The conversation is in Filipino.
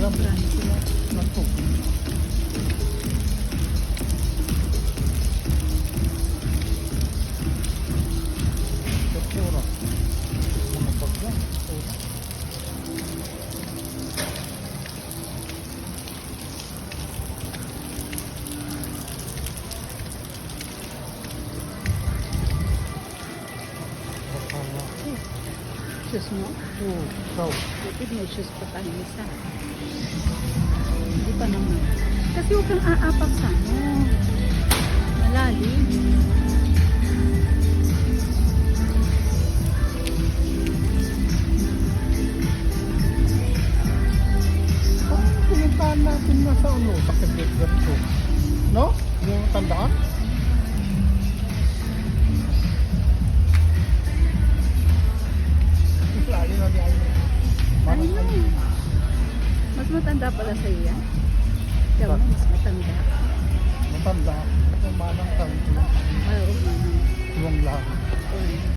Sobrang sila. Naku. Kapura. Mga pagka. Shoes mo? Oo, ikaw. Kapit may shoes pa tayo isa. Hindi pa naman. Kasi huwag kang aapak sa mo. Malalim. Pinuntahan natin na sa ano, sa Quebec ganito. No? Yung tandaan? Lagi na niya yun. Ay, no. Mas matanda pala sa iya. Ikaw na, mas matanda. Matanda. Manang tayo. Mayroon na. Yung lang.